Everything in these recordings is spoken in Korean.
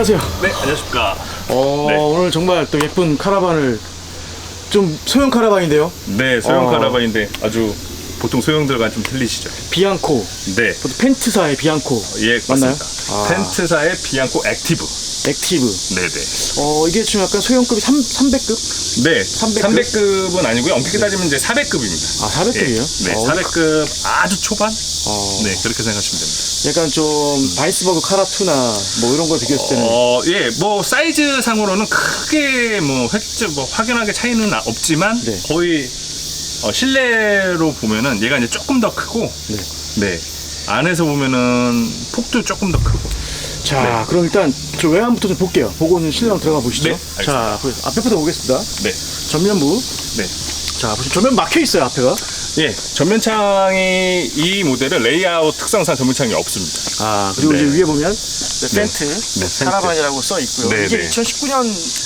안녕하세요. 네, 안녕하십니까. 네. 오늘 정말 또 예쁜 카라반을 좀 소형 카라반인데요. 네, 소형 카라반인데 아주 보통 소형들과는 좀 틀리시죠? 비앙코. 네. 보통 펜트사의 비앙코. 예, 맞나요? 맞습니다. 펜트사의 비앙코 액티브. 액티브. 네네. 이게 지금 약간 소형급이 300급? 네, 300급? 300급은 아니고요. 엄격히 따지면 이제 400급입니다. 아, 400급이에요? 네, 400급 아주 초반? 네, 그렇게 생각하시면 됩니다. 약간 좀 바이스버그 카라투나 뭐 이런 걸 비교했을 때는 예, 뭐 사이즈 상으로는 크게 뭐 확연하게 차이는 없지만 네. 거의 실내로 보면은 얘가 이제 조금 더 크고 네. 네. 안에서 보면은 폭도 조금 더 크고. 자, 네. 그럼 일단 저 외관부터 좀 볼게요. 보고는 실내로 들어가 보시죠. 네, 자, 앞에부터 보겠습니다. 네. 전면부. 네. 자, 보시면 전면 막혀 있어요, 앞에가. 예, 전면창이 이 모델은 레이아웃 특성상 전면창이 없습니다. 아, 그리고 네. 이제 위에 보면 펜트, 펜트. 카라반이라고 써 있고요. 네, 이게 네. 2019년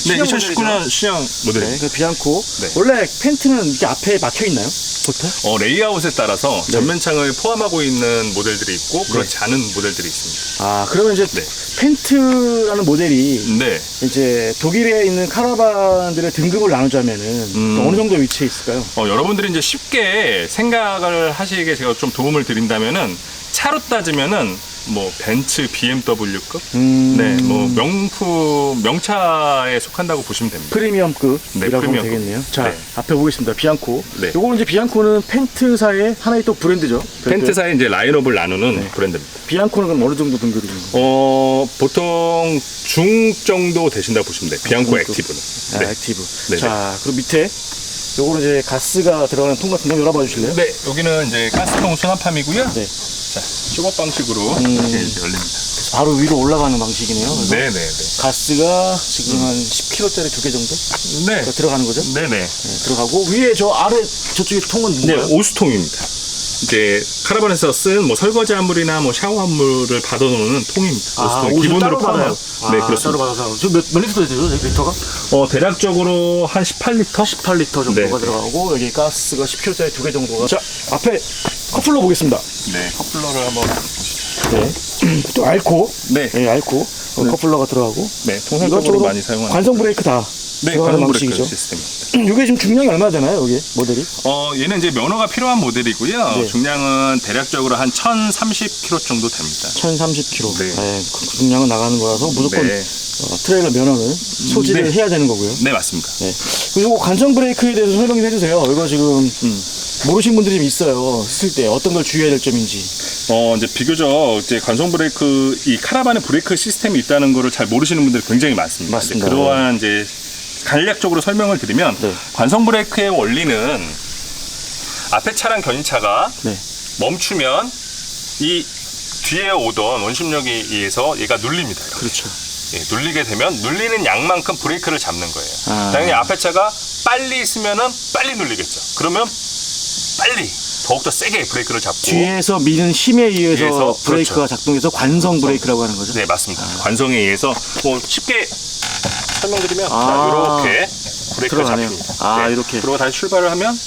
네, 2019년 시형 모델입니다. 네, 그 비앙코. 네. 원래 펜트는 이게 앞에 막혀 있나요? 보통? 레이아웃에 따라서 네. 전면창을 포함하고 있는 모델들이 있고 그렇지 않은 모델들이 있습니다. 아, 그러면 이제 네. 펜트라는 모델이 네. 이제 독일에 있는 카라반들의 등급을 나누자면은 어느 정도 위치에 있을까요? 여러분들이 이제 쉽게 생각을 하시기에 제가 좀 도움을 드린다면은 차로 따지면은 뭐 벤츠, BMW급, 네, 뭐 명품 명차에 속한다고 보시면 됩니다. 프리미엄급이라고 네, 보면 프리미엄급. 되겠네요. 자, 네. 앞에 보겠습니다. 비앙코. 네. 요거는 이제 비앙코는 펜트사의 하나의 또 브랜드죠. 펜트사의 이제 라인업을 나누는 브랜드입니다. 비앙코는 그럼 어느 정도 등급인가요? 보통 중 정도 되신다고 보시면 돼요. 비앙코 중급. 액티브는. 아, 네. 액티브. 네, 자, 그리고 밑에 요거는 이제 가스가 들어가는 통 같은데 한번 열어봐 주실래요? 네, 여기는 이제 가스통 수납함이고요. 네. 자, 슈업 방식으로 이렇게 이제 열립니다. 바로 위로 올라가는 방식이네요. 그래서 네네네. 가스가 지금 한 10kg짜리 2개 정도 네. 들어가는 거죠? 네네. 네, 들어가고 위에 저 아래 저쪽에 통은 네, 뭐예요? 오수통입니다. 이제 카라반에서 쓴 뭐 설거지 한물이나 뭐 샤워 한물을 받아놓는 통입니다. 오수통 옷을 기본으로 따로 포함하고. 받아요? 네, 따로 그렇습니다. 받아서 지금 몇 리터 되죠? 리터가? 대략적으로 한 18리터? 18리터 정도가 네. 들어가고 여기 가스가 10kg짜리 2개 정도가. 자, 앞에 커플러 보겠습니다. 네, 커플러를 한번. 네. 또 알코. 네. 네, 알코. 커플러가 들어가고. 네, 통상적으로 이것저것 많이 사용하는. 관성 브레이크 다 네, 들어가는 관성 브레이크 방식이죠. 시스템입니다. 이게 지금 중량이 얼마나 되나요, 여기 모델이? 얘는 이제 면허가 필요한 모델이고요. 네. 중량은 대략적으로 한 1030kg 정도 됩니다. 1030kg. 네. 그 중량은 나가는 거라서 무조건 네. 트레일러 면허는 소지를 네. 해야 되는 거고요. 네, 맞습니다. 네. 그리고 관성 브레이크에 대해서 설명 좀 해주세요. 이거 지금 모르시는 분들이 좀 있어요. 쓸 때 어떤 걸 주의해야 될 점인지. 이제 비교적 이제 관성 브레이크 이 카라반에 브레이크 시스템이 있다는 거를 잘 모르시는 분들이 굉장히 많습니다. 맞습니다. 이제 그러한 이제 간략적으로 설명을 드리면 네. 관성 브레이크의 원리는 앞에 차랑 견인차가 네. 멈추면 이 뒤에 오던 원심력에 의해서 얘가 눌립니다. 이렇게. 그렇죠. 예, 눌리게 되면 눌리는 양만큼 브레이크를 잡는 거예요. 아. 당연히 앞에 차가 빨리 있으면은 빨리 눌리겠죠. 그러면 빨리 더욱더 세게 브레이크를 잡고 뒤에서 미는 힘에 의해서 뒤에서, 브레이크가 그렇죠. 작동해서 관성 브레이크라고 하는 거죠. 네, 맞습니다. 관성에 의해서 뭐 쉽게 설명드리면 아. 자, 이렇게 브레이크가 들어가네요. 잡힙니다. 아, 네. 이렇게. 그리고 다시 출발을 하면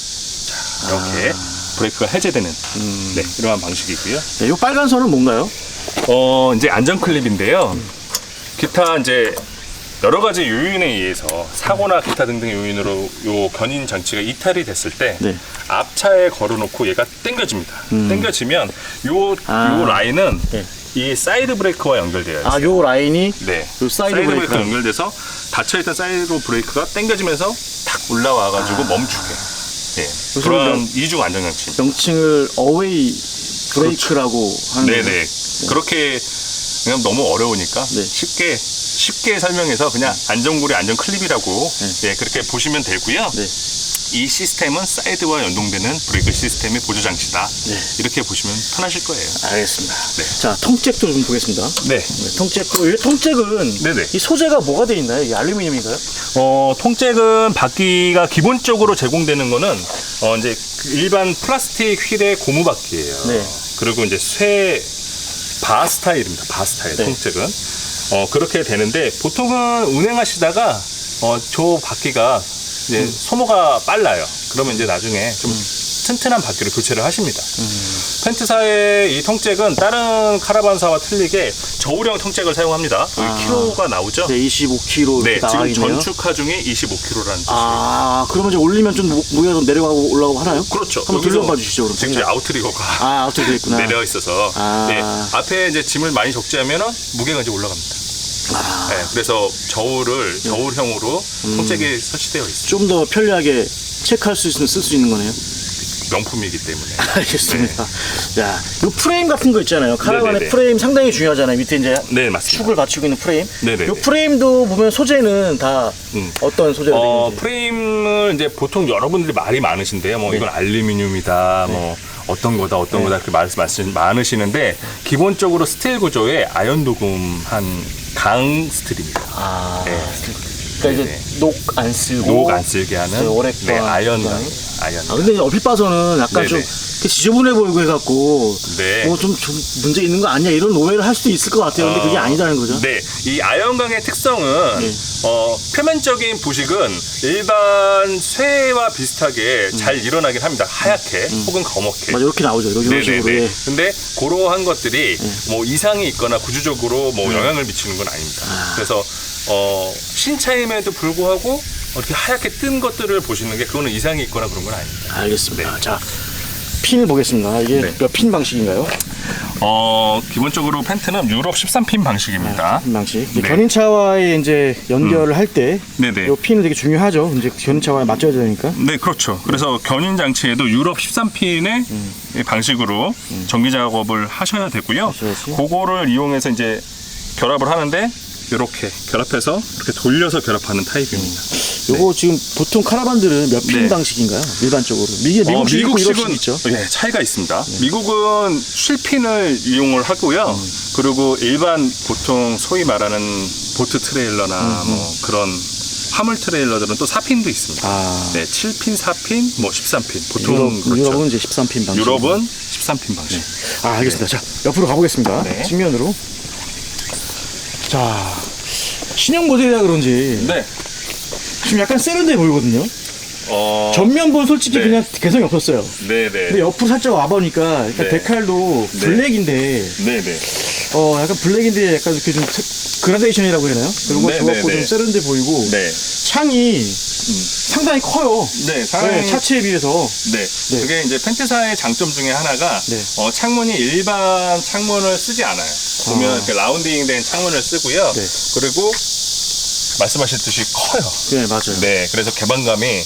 자, 이렇게 브레이크가 해제되는 네, 이러한 방식이고요. 네, 이 빨간 선은 뭔가요? 이제 안전 클립인데요. 기타 이제 여러 가지 요인에 의해서 사고나 기타 등등의 요인으로 요 견인 장치가 이탈이 됐을 때 네. 앞차에 걸어놓고 얘가 당겨집니다. 당겨지면 요 라인은 네. 이 사이드 브레이크와 연결되어 있어요. 아, 요 라인이 네. 요 사이드 브레이크랑. 연결돼서 닫혀있던 사이드 브레이크가 당겨지면서 탁 올라와가지고 멈추게. 예. 그런 이중 안전장치. 명칭을 어웨이 브레이크라고 하는 네네. 그렇게 그냥 너무 어려우니까 네. 쉽게 설명해서 그냥 안전고리 안전 클립이라고 예, 그렇게 보시면 되고요. 네. 이 시스템은 사이드와 연동되는 브레이크 시스템의 보조 장치다. 네. 이렇게 보시면 편하실 거예요. 알겠습니다. 네. 자, 통잭도 좀 보겠습니다. 네. 네, 통잭도. 이 통잭은 네네. 이 소재가 뭐가 되어 있나요? 이게 알루미늄인가요? 통잭은 바퀴가 기본적으로 제공되는 거는 이제 일반 플라스틱 휠의 고무 바퀴예요. 네. 그리고 이제 쇠 바 스타일입니다. 바 스타일 네. 통잭은 그렇게 되는데 보통은 운행하시다가 저 바퀴가 이제 소모가 빨라요. 그러면 이제 나중에 좀 튼튼한 바퀴를 교체를 하십니다. 펜트사의 이 통잭은 다른 카라반사와 틀리게 저울형 통잭을 사용합니다. 여기 킬로가 나오죠? 네, 25kg 네, 이렇게 지금 나와 있네요. 전축하 중에 25kg라는 뜻이에요. 아, 그러면 이제 올리면 좀 무게가 좀 내려가고 올라가고 하나요? 그렇죠. 한번 여기서 돌려봐 주시죠, 그럼. 지금 이제 아웃트리거가 아, 어떻게 되어 있구나. 내려 있어서 아. 네, 앞에 이제 짐을 많이 적재하면은 무게가 이제 올라갑니다. 네, 그래서 저울형으로 통잭이 설치되어 있습니다. 좀 더 편리하게 체크할 수 있으면 쓸 수 있는 거네요. 명품이기 때문에. 알겠습니다. 자, 이 프레임 같은 거 있잖아요. 카라반의 네네네. 프레임 상당히 중요하잖아요. 밑에 이제 네, 맞습니다. 축을 받치고 있는 프레임. 네네네. 이 프레임도 보면 소재는 다 어떤 소재가 되는지. 프레임을 이제 보통 여러분들이 말이 많으신데요. 뭐 이건 알루미늄이다, 뭐 어떤 거다 이렇게 말씀 많으시는데 기본적으로 스틸 구조의 아연 도금한 강 스틸입니다. 아, 네. 그러니까 네네. 이제 녹 안 쓰고 녹 안 쓸게 하는 네, 오랫동안 아연 그다음에. 아연. 아, 근데 얼핏 봐서는 약간 네네. 좀 지저분해 보이고 해갖고 네. 뭐 좀 문제 있는 거 아니야 이런 오해를 할 수도 있을 것 같아요. 근데 그게 아니다는 거죠. 네, 이 아연강의 특성은 네. 표면적인 부식은 일반 쇠와 비슷하게 잘 일어나긴 합니다. 하얗게 혹은 검게. 맞아, 이렇게 나오죠. 이런 식으로. 네네네. 예. 근데 그러한 것들이 뭐 이상이 있거나 구조적으로 뭐 영향을 미치는 건 아닙니다. 그래서 신차임에도 불구하고 이렇게 하얗게 뜬 것들을 보시는 게 그거는 이상이 있거나 그런 건 아닙니다. 알겠습니다. 자, 핀을 보겠습니다. 이게 네. 몇 핀 방식인가요? 기본적으로 펜트는 유럽 13핀 방식입니다. 핀 방식. 이제 네. 견인차와의 이제 연결을 할 때 네네. 이 핀은 되게 중요하죠. 이제 견인차와에 맞춰야 되니까. 네, 그렇죠. 그래서 견인 장치에도 유럽 13핀의 방식으로 전기 작업을 하셔야 되고요. 하셔야지. 그거를 이용해서 이제 결합을 하는데 이렇게 결합해서 이렇게 돌려서 결합하는 타입입니다. 요거 지금 보통 카라반들은 몇 핀 네. 방식인가요? 일반적으로. 미국식 있고 유럽식 있죠. 네, 차이가 있습니다. 미국은 쉴핀을 이용을 하고요. 그리고 일반 보통 소위 말하는 보트 트레일러나 뭐 그런 화물 트레일러들은 또 4핀도 있습니다. 아. 네, 7핀, 4핀, 뭐 13핀. 보통 그렇죠. 유럽은 이제 13핀 방식. 유럽은 13핀 방식. 아, 알겠습니다. 자, 옆으로 가보겠습니다. 네. 측면으로. 자, 신형 모델이라 그런지 네. 지금 약간 세련돼 보이거든요. 전면부는 솔직히 네. 그냥 개성이 없었어요. 네네. 근데 옆으로 살짝 와보니까 약간 네. 데칼도 네. 블랙인데 네네. 약간 블랙인데 약간 이렇게 좀 그라데이션이라고 해야 되나요? 그런 거 네, 좋았고 네, 좀 네. 세련돼 보이고 네. 창이 상당히 커요. 네, 상당히. 네, 차체에 비해서. 네. 네. 그게 이제 펜트사의 장점 중에 하나가 네. 창문이 일반 창문을 쓰지 않아요. 보면 이렇게 라운딩 된 창문을 쓰고요. 네. 그리고 말씀하셨듯이 커요. 네, 맞아요. 네, 그래서 개방감이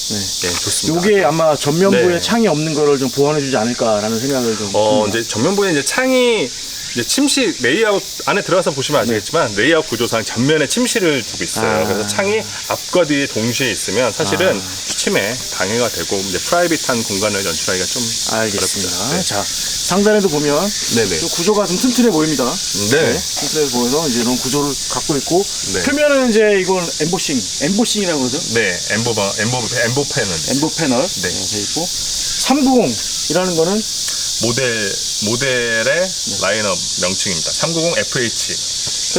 좋습니다. 요게 아마 전면부에 네. 창이 없는 거를 좀 보완해주지 않을까라는 생각을 좀. 듭니다. 이제 전면부에 이제 창이 이제 침실 레이아웃 안에 들어가서 보시면 아시겠지만 레이아웃 구조상 전면에 침실을 두고 있어요. 그래서 창이 앞과 뒤에 동시에 있으면 사실은 취침에 방해가 되고 이제 프라이빗한 공간을 연출하기가 좀 알겠습니다. 어렵죠. 네. 자, 상단에도 보면 네네. 좀 구조가 좀 튼튼해 보입니다. 네. 튼튼해 보여서 이제 이런 구조를 갖고 있고 네. 표면은 이제 이건 엠보싱이라고 그러죠. 네, 엠보 패널. 엠보 패널 네. 돼 있고 390이라는 거는 모델의 라인업 명칭입니다. 390 FH.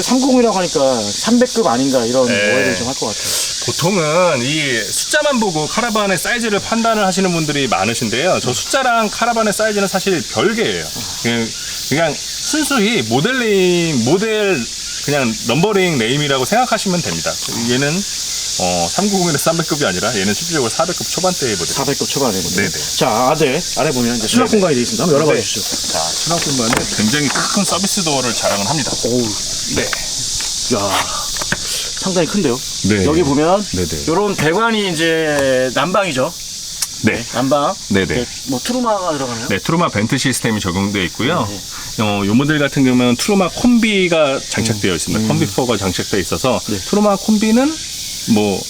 390이라고 하니까 300급 아닌가 이런 네. 오해를 좀 할 것 같아요. 보통은 이 숫자만 보고 카라반의 사이즈를 판단을 하시는 분들이 많으신데요. 저 숫자랑 카라반의 사이즈는 사실 별개예요. 그냥 순수히 모델 그냥 넘버링 네임이라고 생각하시면 됩니다. 얘는 390에는 300급이 아니라 얘는 실질적으로 400급 초반대의 모델. 400급 초반에 보면. 네네. 자, 아래 보면 이제 수납 네네. 공간이 되어 있습니다. 한번 열어봐 네. 주시죠. 자, 수납 공간은 굉장히 큰 서비스 도어를 자랑을 합니다. 오우, 네. 야, 상당히 큰데요. 네. 여기 보면 네네. 이런 배관이 이제 난방이죠. 네. 난방. 네네. 이렇게 뭐 트루마가 들어가나요? 네, 트루마 벤트 시스템이 적용되어 있고요. 이 모델 같은 경우는 트루마 콤비가 장착되어 있습니다. 콤비4가 장착되어 있어서 네. 트루마 콤비는 뭐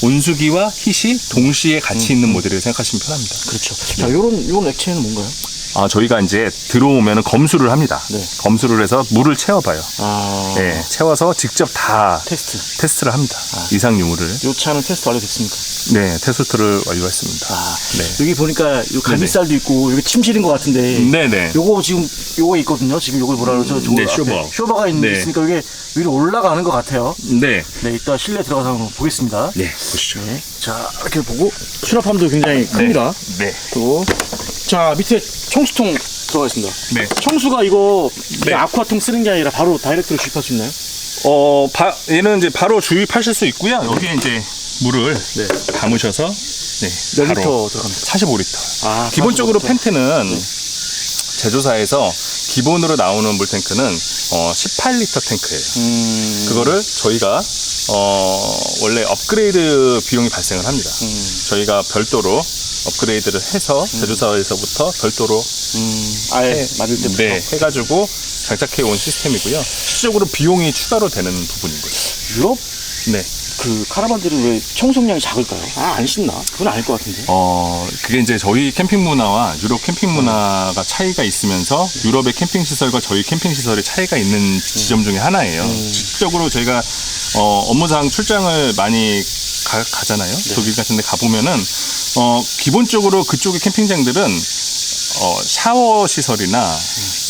온수기와 힛이 동시에 같이 있는 모델을 생각하시면 편합니다. 그렇죠. 자, 요런 액체는 뭔가요? 저희가 이제 들어오면은 검수를 합니다. 네. 검수를 해서 물을 채워봐요. 예, 채워서 직접 다 테스트를 합니다. 이상 유무를. 요 차는 테스트 완료됐습니까? 네, 테스트를 완료했습니다. 네. 여기 보니까 요 갈비살도 있고 여기 침실인 것 같은데. 네네. 요거 지금 요거 있거든요. 지금 요걸 뭐라 그러죠? 네, 쇼버. 쇼버가 네. 있으니까 이게 위로 올라가는 것 같아요. 네. 네, 이따 실내 들어가서 한번 보겠습니다. 네, 보시죠. 네. 자, 이렇게 보고 수납함도 굉장히 큽니다. 네. 또, 자, 밑에 청수통 들어가 있습니다. 네. 청수가 이거 네. 아쿠아통 쓰는 게 아니라 바로 다이렉트로 주입할 수 있나요? 얘는 이제 바로 주입하실 수 있고요. 여기에 이제 물을 담으셔서 몇 바로 리터 들어갑니까? 45리터. 기본적으로 45리터. 펜트는 제조사에서 기본으로 나오는 물탱크는 18리터 탱크예요. 그거를 저희가 원래 업그레이드 비용이 발생을 합니다. 저희가 별도로 업그레이드를 해서 제조사에서부터 별도로 아예 맞을 때부터. 네, 해가지고 장착해 온 시스템이고요. 실질적으로 비용이 추가로 되는 부분이고요. 유럽 네. 그 카라반들은 왜 청소량이 작을까요? 안 씻나? 그건 아닐 것 같은데. 그게 이제 저희 캠핑 문화와 유럽 캠핑 문화가 차이가 있으면서 유럽의 캠핑 시설과 저희 캠핑 시설의 차이가 있는 지점 중에 하나예요. 실질적으로 저희가 업무상 출장을 많이 가잖아요. 독일 같은 데 가보면은 기본적으로 그쪽의 캠핑장들은 샤워 시설이나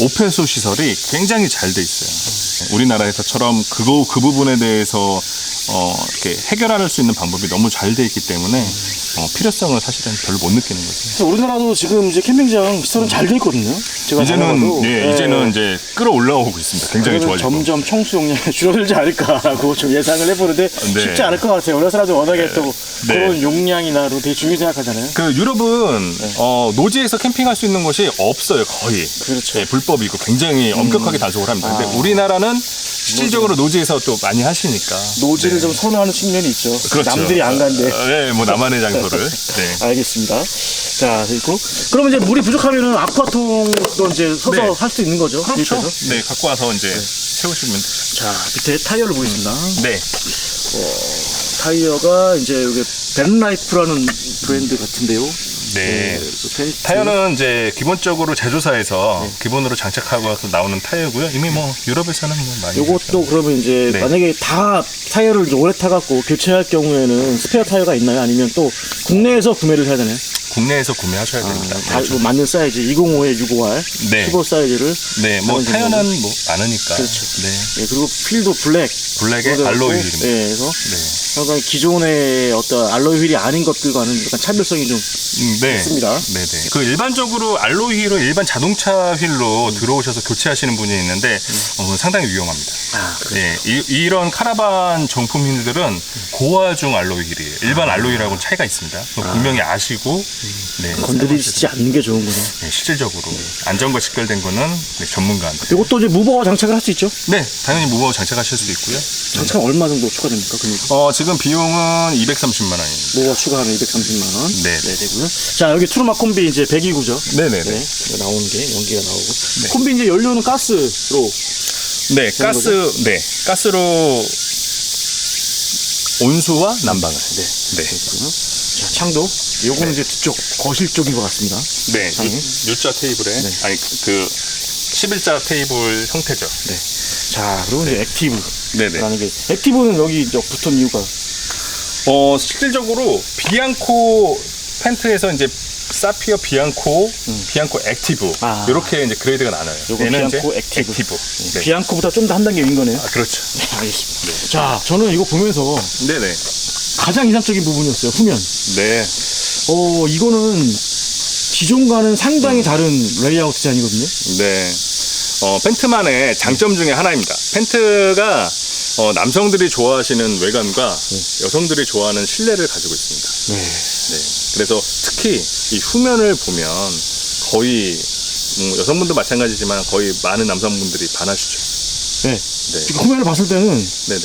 오폐수 시설이 굉장히 잘 돼 있어요. 우리나라에서처럼 그 부분에 대해서 이렇게 해결할 수 있는 방법이 너무 잘 돼 있기 때문에 필요성을 사실은 별로 못 느끼는 거죠. 우리나라도 지금 이제 캠핑장 시설은 잘 돼 있거든요. 제가 다녀봐도. 이제는 이제 끌어올라오고 있습니다. 굉장히 좋아지고. 점점 청수 용량이 줄어들지 않을까라고 좀 예상을 해보는데 쉽지 않을 것 같아요. 우리나라 사람들 워낙에 또 그런 용량이나 되게 중요히 생각하잖아요. 그 유럽은 노지에서 캠핑할 수 있는 곳이 없어요, 거의. 그렇죠. 불법이고 굉장히 엄격하게 단속을 합니다. 근데 우리나라는 실질적으로 노지에서 또 많이 하시니까. 노지를 좀 선호하는 측면이 있죠. 그렇죠. 남들이 안 간대. 네, 뭐 나만의 장소를. 네. 알겠습니다. 자, 있고. 그러면 이제 물이 부족하면은 아쿠아통도 이제 서서 할 수 있는 거죠. 그렇죠. 주입해서? 네, 갖고 와서 이제 채우시면 되죠. 자, 밑에 타이어를 보겠습니다. 네. 타이어가 이제 여기 벤라이프라는 브랜드 같은데요. 네. 펜트. 타이어는 이제 기본적으로 제조사에서 기본으로 장착하고 와서 나오는 타이어고요. 이미 뭐 유럽에서는 뭐 많이. 요것도 그러면 이제 네. 만약에 다 타이어를 이제 오래 타갖고 교체할 경우에는 스페어 타이어가 있나요? 아니면 또 국내에서 구매를 해야 되나요? 국내에서 구매하셔야 됩니다. 다 뭐 맞는 사이즈 205에 65R, 네. 15 사이즈를. 네, 뭐 하는 타이어는 정도로. 뭐 많으니까. 그렇죠. 네. 예, 그리고 필도 블랙. 블랙의 알로이 휠입니다. 예, 그래서 네. 상당히 기존의 어떤 알로이 휠이 아닌 것들과는 약간 차별성이 좀 네. 있습니다. 네네. 그 일반적으로 알로이 휠로 일반 자동차 휠로 들어오셔서 교체하시는 분이 있는데 상당히 위험합니다. 네, 이런 카라반 정품 휠들은 고화중 알로이 휠이에요. 일반 알로이 휠하고 차이가 있습니다. 분명히 아시고 네, 건드리지 않는 게 좋은 거네. 네, 실질적으로 안전과 직결된 거는 네, 전문가한테. 이것도 이제 무버가 장착을 할 수 있죠? 네, 당연히 무거워 장착하실 수 있고요. 장착 얼마 정도 추가됩니까? 금액이? 지금 비용은 230만 원입니다. 무버 추가하면 230만 원. 네. 네, 되고요. 자, 여기 투르마 콤비 이제 102구죠. 네네네. 네, 이거 나오는 게 연기가 나오고. 콤비 이제 연료는 가스로. 네, 가스로 온수와 난방을. 네. 자, 창도. 요거는 이제 뒤쪽 거실 쪽인 것 같습니다. 네. 창이. U자 테이블에 아니 그 11자 테이블 형태죠. 네. 자, 그리고 이제 액티브라는 네네. 게. 액티브는 여기 이제 붙은 이유가. 실질적으로 비앙코 펜트에서 이제 사피어 비앙코, 비앙코 액티브 이렇게 이제 그레이드가 나눠요. 요거 얘는 비앙코 이제 액티브. 네. 비앙코보다 좀 더 한 단계 윈 거네요. 그렇죠. 네, 알겠습니다. 자, 저는 이거 보면서 네네. 가장 인상적인 부분이었어요. 후면. 네. 이거는 기존과는 상당히 다른 레이아웃 디자인이거든요. 네. 펜트만의 장점 중에 하나입니다. 펜트가 남성들이 좋아하시는 외관과 여성들이 좋아하는 실내를 가지고 있습니다. 네. 그래서 특히 이 후면을 보면 거의 여성분도 마찬가지지만 거의 많은 남성분들이 반하시죠. 네. 네. 후면을 봤을 때는 네네.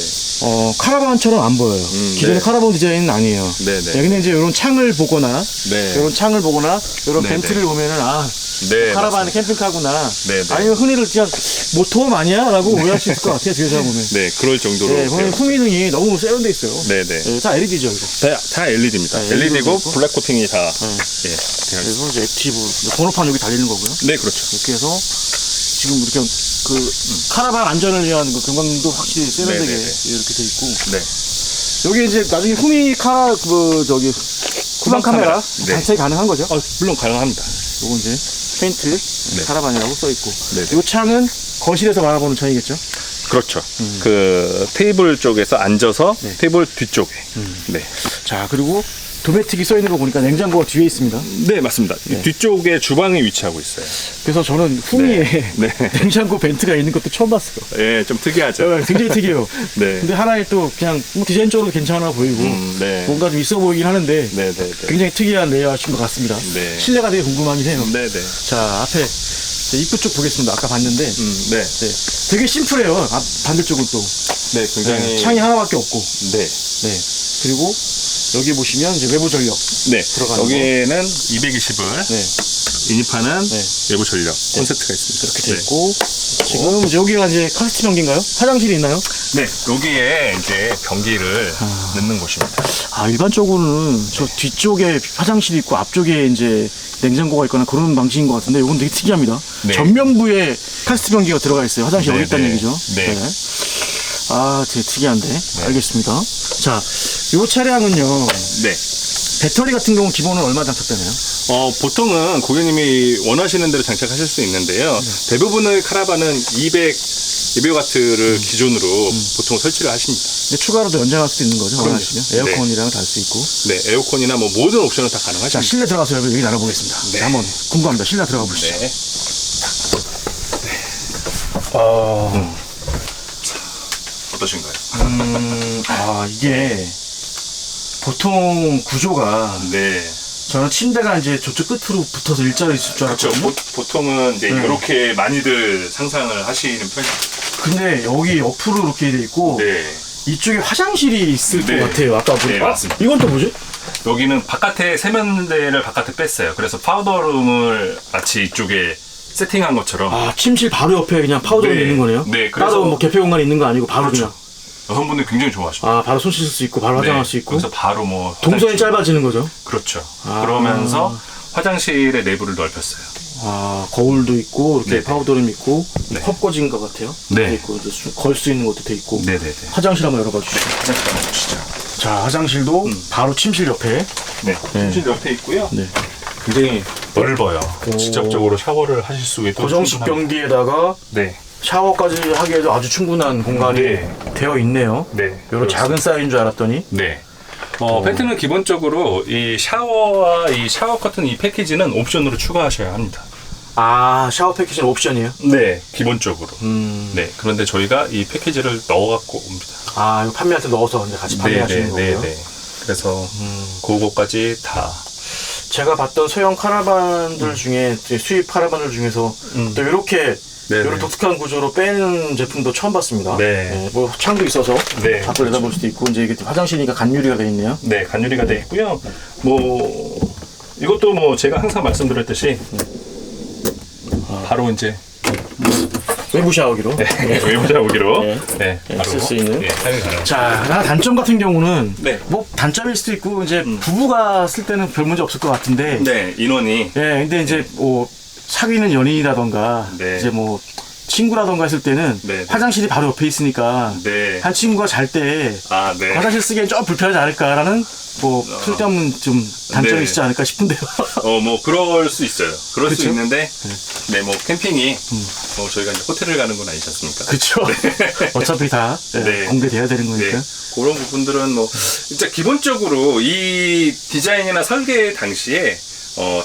카라반처럼 안 보여요. 기존의 네. 카라반 디자인은 아니에요. 네네. 네, 근데 이제 이런 창을 보거나, 네. 이런 창을 보거나, 이런 네네. 벤트를 보면은, 네. 카라반은 캠핑카구나. 네네. 아니면 흔히들 그냥 모터홈 아니야? 라고 오해할 수 있을 것 같아요, 뒤에서 보면. 네, 그럴 정도로. 네, 보면 후미등이 너무 세련돼 있어요. 네네. 네, 다 LED죠, 이거. 다 LED입니다. 네, LED고 있고. 블랙 코팅이 다. 예. 되어 있습니다. 그래서 이제 액티브, 번호판 여기 달리는 거고요. 네, 그렇죠. 이렇게 해서 지금 이렇게 카라반 안전을 위한 그 금강도 확실히 세련되게 네네네. 이렇게 돼 있고. 네. 여기 이제 나중에 후미 후방 카메라 네. 장착이 가능한 거죠? 물론 가능합니다. 요거 이제 페인트 네. 카라반이라고 써 있고. 네네. 요 창은 거실에서 바라보는 창이겠죠? 그렇죠. 그 테이블 쪽에서 앉아서 네. 테이블 뒤쪽에. 네. 자, 그리고 도메틱이 써 있는 거 보니까 냉장고가 뒤에 있습니다. 네, 맞습니다. 뒤쪽에 주방에 위치하고 있어요. 그래서 저는 후미에 네. 냉장고 벤트가 있는 것도 처음 봤어요. 예, 좀 특이하죠. 굉장히 특이해요. 네. 근데 하나에 또 그냥 디자인적으로 괜찮아 보이고 네. 뭔가 좀 있어 보이긴 하는데 네, 네, 네. 굉장히 특이한 레이아웃인 것 같습니다. 네. 실내가 되게 궁금하긴 해요. 네, 네. 자, 앞에 이제 입구 쪽 보겠습니다. 아까 봤는데 네. 네, 되게 심플해요. 반대 쪽은 또 네, 굉장히. 창이 하나밖에 없고. 네. 네. 그리고 여기 보시면 이제 외부 전력. 네. 들어가는 여기에는 220을 네. 인입하는 네. 외부 전력 콘센트가 있습니다. 이렇게 돼 있고 지금 이제 여기가 이제 카스트 변기인가요? 화장실이 있나요? 네. 여기에 이제 변기를 넣는 곳입니다. 일반적으로는 저 뒤쪽에 화장실이 있고 앞쪽에 이제 냉장고가 있거나 그런 방식인 것 같은데 이건 되게 특이합니다. 네. 전면부에 카스트 변기가 들어가 있어요. 화장실 네, 여기 있다는 네. 얘기죠. 네. 되게 특이한데. 알겠습니다. 자, 이 차량은요. 네. 배터리 같은 경우는 기본은 얼마 장착되나요? 보통은 고객님이 원하시는 대로 장착하실 수 있는데요. 대부분의 카라반은 200W를 기준으로 보통 설치를 하십니다. 근데 추가로도 연장할 수도 있는 거죠. 그럼요. 원하시면. 에어컨이랑 달 수 있고. 네, 에어컨이나 뭐 모든 옵션은 다 자, 가능하십니다. 실내 들어가서 얘기 나눠보겠습니다. 네. 자, 한번 궁금합니다. 실내 들어가 보시죠. 네. 어떠신가요? 이게 보통 구조가 네. 저는 침대가 이제 저쪽 끝으로 붙어서 일자로 있을 줄 그렇죠. 알았거든요. 보통은 이제 네. 이렇게 많이들 상상을 하시는 편이에요. 근데 여기 옆으로 이렇게 돼 있고 네. 이쪽에 화장실이 있을 네. 것 같아요. 아까 보니까. 네, 맞습니다. 이건 또 뭐죠? 여기는 바깥에 세면대를 바깥에 뺐어요. 그래서 파우더룸을 마치 이쪽에 세팅한 것처럼. 침실 바로 옆에 그냥 파우더룸 네. 있는 거네요. 네, 그래서- 따로 뭐 개폐 공간이 있는 거 아니고 바로 그렇죠. 그냥. 여성분들 굉장히 좋아하십니다. 바로 손 씻을 수 있고 바로 화장할 수 있고. 그래서 바로 뭐 동선이 화장실- 짧아지는 거죠. 그렇죠. 그러면서 화장실의 내부를 넓혔어요. 거울도 있고 이렇게 네. 파우더룸 있고 네. 컵 꽂은 것 같아요. 네. 돼 있고 걸 수 있는 것도 돼 있고. 네네네. 화장실 한번 열어봐 주시죠. 화장실 한번 보시죠. 자, 화장실도 바로 침실 옆에. 네. 침실 옆에 있고요. 네. 굉장히 넓어요. 직접적으로 샤워를 하실 수 있도록. 고정식 변기에다가 네. 샤워까지 하기에도 아주 충분한 공간이 네. 되어 있네요. 네. 이런 작은 사이즈인 줄 알았더니. 네. 펜트는 기본적으로 이 샤워와 이 샤워 커튼 이 패키지는 옵션으로 추가하셔야 합니다. 샤워 패키지는 옵션이에요? 네, 기본적으로. 네, 그런데 저희가 이 패키지를 넣어갖고 옵니다. 이거 판매할 때 넣어서 이제 같이 판매하시는 거고요. 네. 그래서 그거까지 다. 제가 봤던 소형 카라반들 중에 수입 카라반들 중에서 또 이렇게 이런 독특한 구조로 빼는 제품도 처음 봤습니다. 네. 뭐 창도 있어서 네. 밖을 내다볼 수도 있고 이제 이게 화장실이니까 간유리가 돼 있네요. 네, 간유리가 되어 있고요. 뭐 이것도 뭐 제가 항상 말씀드렸듯이 바로 이제 외부 샤워기로. 외부 샤워기로 네. 바로 쓸 수 있는. 사용이 가능합니다. 자, 단점 같은 경우는 네. 뭐 단점일 수도 있고 이제 부부가 쓸 때는 별 문제 없을 것 같은데. 네, 인원이 근데 이제 뭐 사귀는 연인이라던가 네. 이제 뭐 친구라던가 했을 때는 네. 화장실이 바로 옆에 있으니까 네. 한 친구가 잘 때 네. 화장실 쓰기엔 좀 불편하지 않을까라는 뭐 쓸데없는 좀 단점이 네. 있지 않을까 싶은데요. 뭐 그럴 수 있어요. 그럴 수 그쵸? 있는데 네, 뭐 캠핑이 뭐 저희가 이제 호텔을 가는 건 아니지 않습니까? 그렇죠. 어차피 다 네. 공개돼야 되는 거니까. 그런 부분들은 뭐 진짜 기본적으로 이 디자인이나 설계 당시에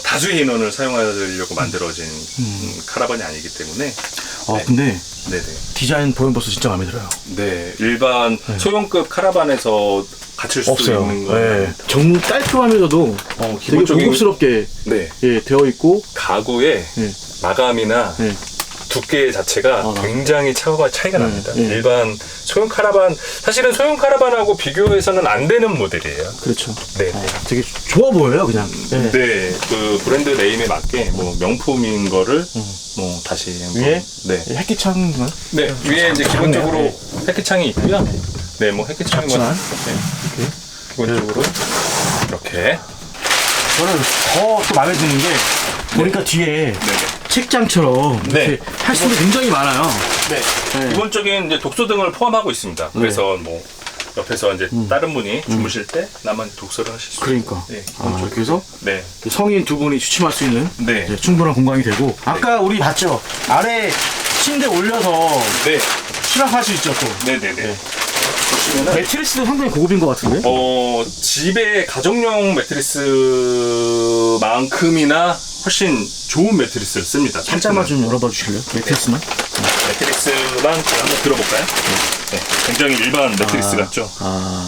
다수의 인원을 사용하려고 만들어진 카라반이 아니기 때문에 근데 네네. 디자인 보면 벌써 진짜 마음에 들어요. 네, 일반 소형급 카라반에서 갖출 수 없어요. 있는 거예요. 정말 깔끔하면서도 되게 기본적인- 고급스럽게 네, 되어 있고 가구에 네. 마감이나 네. 두께 자체가 굉장히 차이가 납니다. 네. 일반 소형 카라반, 사실은 소형 카라반하고 비교해서는 안 되는 모델이에요. 그렇죠. 네. 되게 좋아 보여요, 그냥. 네. 네, 그 브랜드 네임에 맞게 뭐 명품인 거를 뭐 다시 한번, 위에 네, 핵기창만. 네, 위에 이제 기본적으로 핵기창이 있고요. 네, 뭐 핵기창만, 작지만. 네, 기본적으로 이렇게. 저는 더 또 마음에 드는 게 보니까 뒤에 책장처럼 네. 이렇게 할 수 있는 게 굉장히 많아요. 네. 네. 기본적인 이제 독서 등을 포함하고 있습니다. 그래서 뭐 옆에서 이제 다른 분이 주무실 때 나만 독서를 하실 수 그러니까. 네, 이렇게 해서 네. 성인 두 분이 취침할 수 있는 네. 이제 충분한 공간이 되고 아까 우리 봤죠? 아래 침대 올려서 네. 수납할 수 있죠 또. 네네네. 네. 보시면은 매트리스도 상당히 고급인 것 같은데? 집에 가정용 매트리스만큼이나 훨씬 좋은 매트리스를 씁니다. 살짝만 좀 열어봐 주실래요? 매트리스만? 매트리스만 제가 한번 들어볼까요? 네, 굉장히 일반 매트리스 같죠?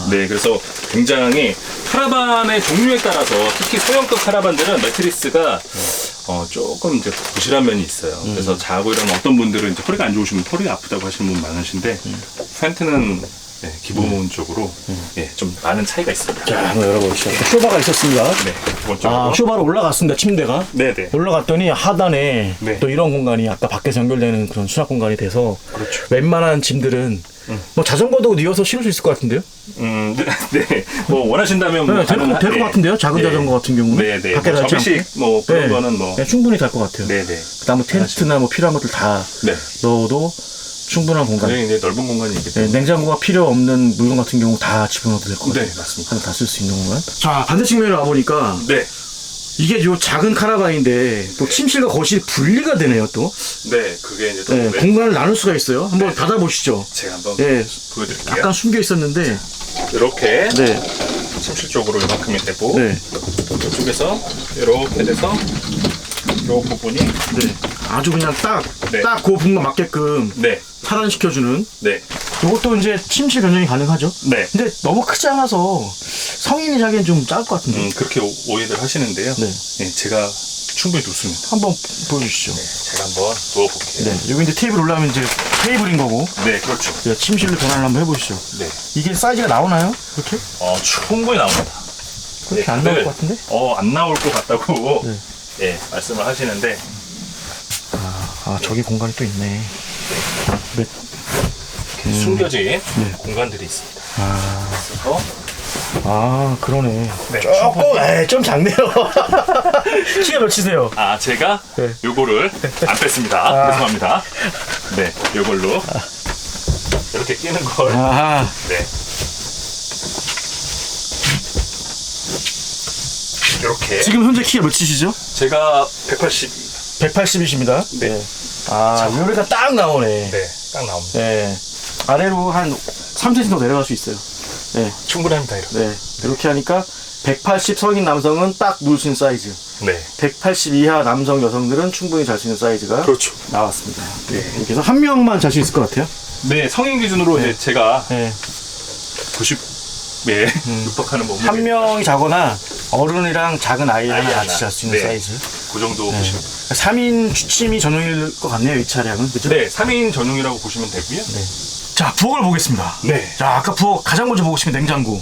네, 그래서 굉장히 카라반의 종류에 따라서 특히 소형급 카라반들은 매트리스가 조금 이제 부실한 면이 있어요. 그래서 자고 일어나면 어떤 분들은 이제 허리가 안 좋으시면 허리가 아프다고 하시는 분 많으신데 펜트는 네, 기본적으로 예, 좀 많은 차이가 있습니다. 자, 한번 열어보시죠. 쇼바가 있었습니다. 네, 기본적으로. 쇼바로 올라갔습니다, 침대가. 네네. 올라갔더니 하단에 네. 또 이런 공간이 아까 밖에서 연결되는 그런 수납 공간이 돼서 그렇죠. 웬만한 짐들은 뭐 자전거도 이어서 실을 수 있을 것 같은데요? 네. 뭐 원하신다면 뭐 될 것 같은데요? 작은 네. 자전거 같은 경우는? 네네. 밖에 뭐 닿지 접이식 않고. 뭐 그런 거는 뭐. 네, 충분히 될 것 같아요. 네네. 그다음에 텐트나 뭐 필요한 것들 다 네. 넣어도 충분한 공간. 굉장히 이제 넓은 공간이 있기 네, 때문에. 냉장고가 필요 없는 물건 같은 경우 다 집어넣어도 될 것 같아요. 네, 맞습니다. 다 쓸 수 있는 공간. 자, 반대 측면에 와보니까 네. 이게 요 작은 카라반인데 또 침실과 거실이 분리가 되네요, 또. 네, 그게 이제 또 네, 공간을 나눌 수가 있어요. 한번 닫아보시죠. 제가 한번 네, 보여드릴게요. 약간 숨겨 있었는데. 이렇게 네, 침실 쪽으로 이만큼이 되고 네, 이쪽에서 이렇게 돼서 이 부분이 네. 아주 그냥 딱 네. 그 부분만 맞게끔 네, 차단시켜주는. 네, 이것도 이제 침실 변경이 가능하죠. 네. 근데 너무 크지 않아서 성인이 자기엔 좀 작을 것 같은데. 그렇게 오해를 하시는데요. 네. 네, 제가 충분히 놓습니다. 한번 보여주시죠. 제가 한번 누워볼게요. 네, 여기 이제 테이블 올라오면 이제 테이블인 거고. 네, 그렇죠. 제가 침실로 변환을 한번 해보시죠. 네. 이게 사이즈가 나오나요? 그렇게? 충분히 나옵니다. 그렇게 안 나올 것 같은데? 안 나올 것 같다고 네. 예, 말씀을 하시는데 저기 공간이 또 있네. 몇, 숨겨진 공간들이 있습니다. 그래서 그러네. 네, 조금, 좀 작네요. 키가 몇이세요? 제가 네. 요거를 안 뺐습니다. 죄송합니다. 네, 요걸로 이렇게 끼는 걸. 네. 이렇게. 지금 현재 키가 몇이시죠? 제가 180. 180이십니다. 네. 요리가 딱 나오네. 네, 딱 나옵니다. 네. 아래로 한 3cm 더 내려갈 수 있어요. 네. 충분합니다, 이렇게. 네. 이렇게 하니까 180 성인 남성은 딱 누울 수 있는 사이즈. 네. 180 이하 남성 여성들은 충분히 잘 수 있는 사이즈가 그렇죠. 나왔습니다. 네. 이렇게 해서 한 명만 잘 수 있을 것 같아요. 네, 성인 기준으로 이제 제가 네. 90에 육박하는 몸무게. 한 명이 자거나 어른이랑 작은 아이 하나 하나. 같이 잘 수 있는 네. 사이즈. 그 정도 보시면. 3인 취침이 전용일 것 같네요, 이 차량은. 그죠? 네, 3인 전용이라고 보시면 되고요. 자, 부엌을 보겠습니다. 네. 자, 아까 부엌 가장 먼저 보고 싶은 냉장고.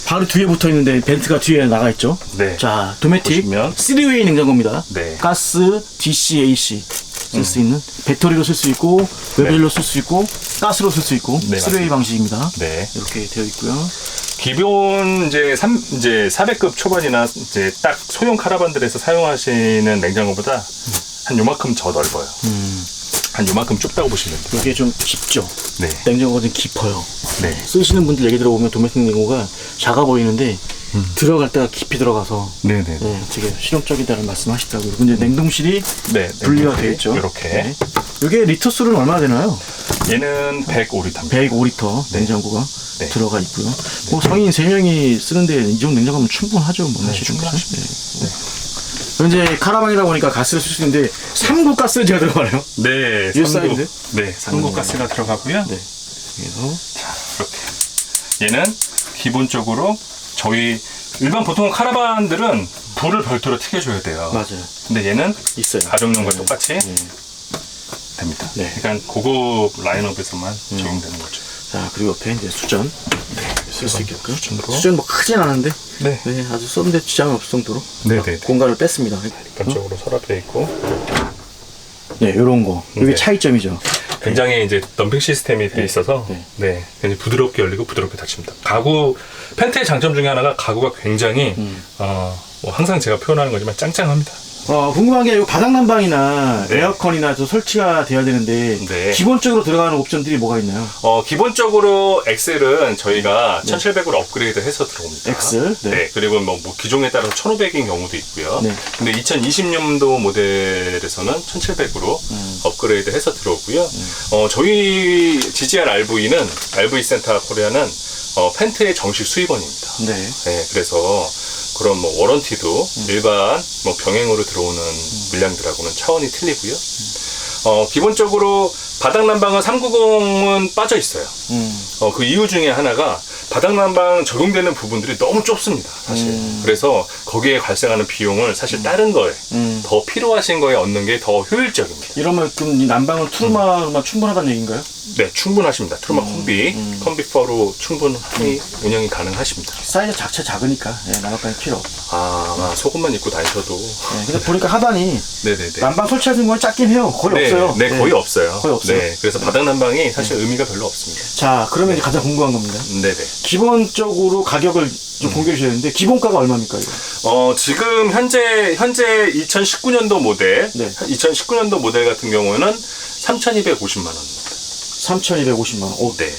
바로 뒤에 붙어 있는데 벤트가 뒤에 나가 있죠. 네. 자, 도메틱 보시면 3웨이 냉장고입니다. 네. 가스, DC, AC 쓸 수 있는 배터리로 쓸 수 있고 외벨로 쓸 수 있고 가스로 쓸 수 있고 네, 3웨이 방식입니다. 네. 이렇게 되어 있고요. 기본 이제 400급 초반이나 이제 딱 소형 카라반들에서 사용하시는 냉장고보다 한 요만큼 더 넓어요. 한 요만큼 좁다고 보시면 돼요. 이게 좀 깊죠. 네. 냉장고가 좀 깊어요. 네. 쓰시는 분들 얘기 들어보면 도메틱 냉장고가 작아 보이는데 들어갈 때가 깊이 들어가서 네네. 네, 되게 실용적이다는 말씀하시더라고요. 근데 냉동실이 네. 분리가 되어 있죠. 이렇게. 네. 이게 리터 수는 얼마나 되나요? 얘는 105리터입니다. 105리터 냉장고가 네. 들어가 있고요. 뭐 성인 3명이 쓰는데 이 정도 냉장고면 충분하죠. 뭐 충분하죠. 현재 카라반이다 보니까 가스를 쓸 수 있는데 3구 가스가 들어가네요. 네. 이 사이즈? 네. 3구 가스가 들어가고요. 네. 그래서 자, 이렇게. 얘는 기본적으로 저희 일반 보통 카라반들은 불을 별도로 튀겨줘야 돼요. 맞아요. 근데 얘는 있어요. 가정용과 똑같이 됩니다. 네. 그러니까 고급 라인업에서만 적용되는 거죠. 자, 그리고 옆에 이제 수전. 쓸 수 있게끔. 수전으로. 수전 뭐 크진 않은데. 네. 네, 아주 썼는데 지장은 없을 정도로. 네네. 공간을 뺐습니다. 이쪽으로 서랍돼 있고. 네, 요런 거. 이게 네. 차이점이죠. 굉장히 이제 덤핑 시스템이 돼 있어서 네, 굉장히 부드럽게 열리고 부드럽게 닫힙니다. 가구 펜트의 장점 중에 하나가 가구가 굉장히 뭐 항상 제가 표현하는 거지만 짱짱합니다. 궁금한 게 이 바닥 난방이나 네. 에어컨이나 좀 설치가 돼야 되는데 네. 기본적으로 들어가는 옵션들이 뭐가 있나요? 기본적으로 엑셀은 저희가 1700으로 업그레이드해서 들어옵니다. 엑셀, 네. 네. 그리고 뭐 기종에 따라서 1500인 경우도 있고요. 네. 근데 2020년도 모델에서는 1700으로 업그레이드해서 들어오고요. 저희 GGR RV는 RV 센터 코리아는 펜트의 정식 수입원입니다. 네. 네, 그래서 그런 뭐 워런티도 일반 뭐 병행으로 들어오는 물량들하고는 차원이 틀리고요. 기본적으로 바닥 난방은 390은 빠져 있어요. 그 이유 중에 하나가 바닥 난방 적용되는 부분들이 너무 좁습니다, 사실. 그래서 거기에 발생하는 비용을 사실 다른 거에 더 필요하신 거에 얻는 게 더 효율적입니다. 이러면 그럼 이 난방은 트루마만 충분하다는 얘기인가요? 네, 충분하십니다. 트루마 콤비4로 충분히 운영이 가능하십니다. 사이즈 자체 작으니까 난방까지 필요 없고. 속옷만 입고 다니셔도. 네, 근데 보니까 하단이 네네네. 난방 설치하는 건 작긴 해요. 거의 없어요. 네, 거의 없어요. 거의 없어요. 네, 그래서 바닥 난방이 사실 의미가 별로 없습니다. 자, 그러면 이제 가장 궁금한 겁니다. 네네. 기본적으로 가격을 좀 공개해 주셔야 되는데 기본가가 얼마입니까 이거? 지금 현재 2019년도 모델, 네. 2019년도 모델 같은 경우는 3,250만 원입니다. 3,250만 원. 오, 네.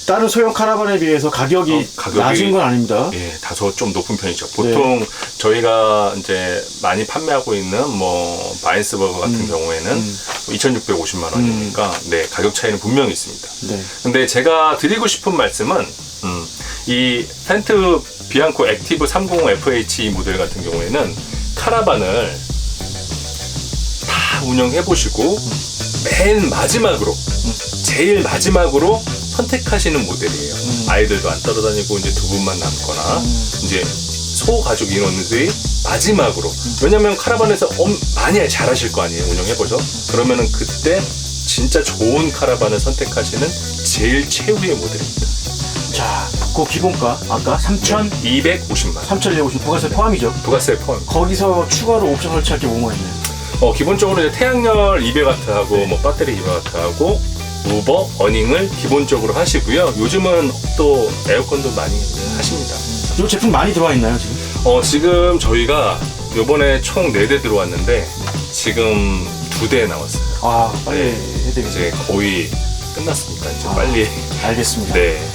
다른 소형 카라반에 비해서 가격이 낮은 건 아닙니다. 예, 다소 좀 높은 편이죠. 보통 저희가 이제 많이 판매하고 있는 뭐 바인스버그 같은 경우에는 2,650만 원이니까 네, 가격 차이는 분명히 있습니다. 네. 근데 제가 드리고 싶은 말씀은 이 펜트 비앙코 액티브 30 FH 모델 같은 경우에는 카라반을 다 운영해 보시고 맨 마지막으로 제일 마지막으로 선택하시는 모델이에요. 아이들도 안 따라다니고 이제 두 분만 남거나 이제 소가족 인원들이 마지막으로. 왜냐면 카라반에서 많이 잘하실 거 아니에요. 운영해보죠. 그러면은 그때 진짜 좋은 카라반을 선택하시는 제일 최후의 모델입니다. 자, 그 기본가 아까 250만 원. 3,250 부가세 포함이죠. 부가세 포함. 거기서 추가로 옵션 설치할 게 뭐가 있나요? 기본적으로 이제 태양열 200W하고 뭐 배터리 200W하고 우버, 어닝을 기본적으로 하시고요. 요즘은 또 에어컨도 많이 하십니다. 이 제품 많이 들어와 있나요 지금? 지금 저희가 요번에 총 4대 들어왔는데 지금 2대 나왔어요. 빨리 해야 되겠죠. 이제 거의 끝났습니다. 이제 빨리. 알겠습니다. 네.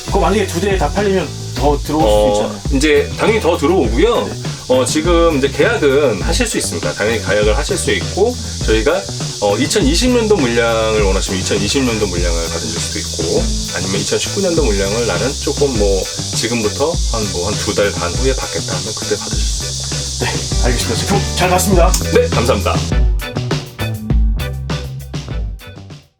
그거 만약에 2대 다 팔리면 더 들어올 수도 있잖아요. 이제 당연히 더 들어오고요. 지금 이제 계약은 하실 수 있습니다. 당연히 계약을 하실 수 있고 저희가 2020년도 물량을 원하시면 2020년도 물량을 받으실 수도 있고 아니면 2019년도 물량을 나는 조금 뭐 지금부터 한 2달 반 후에 받겠다 하면 그때 받으실 수 있어요. 네, 알겠습니다. 제품 잘 봤습니다. 네, 감사합니다.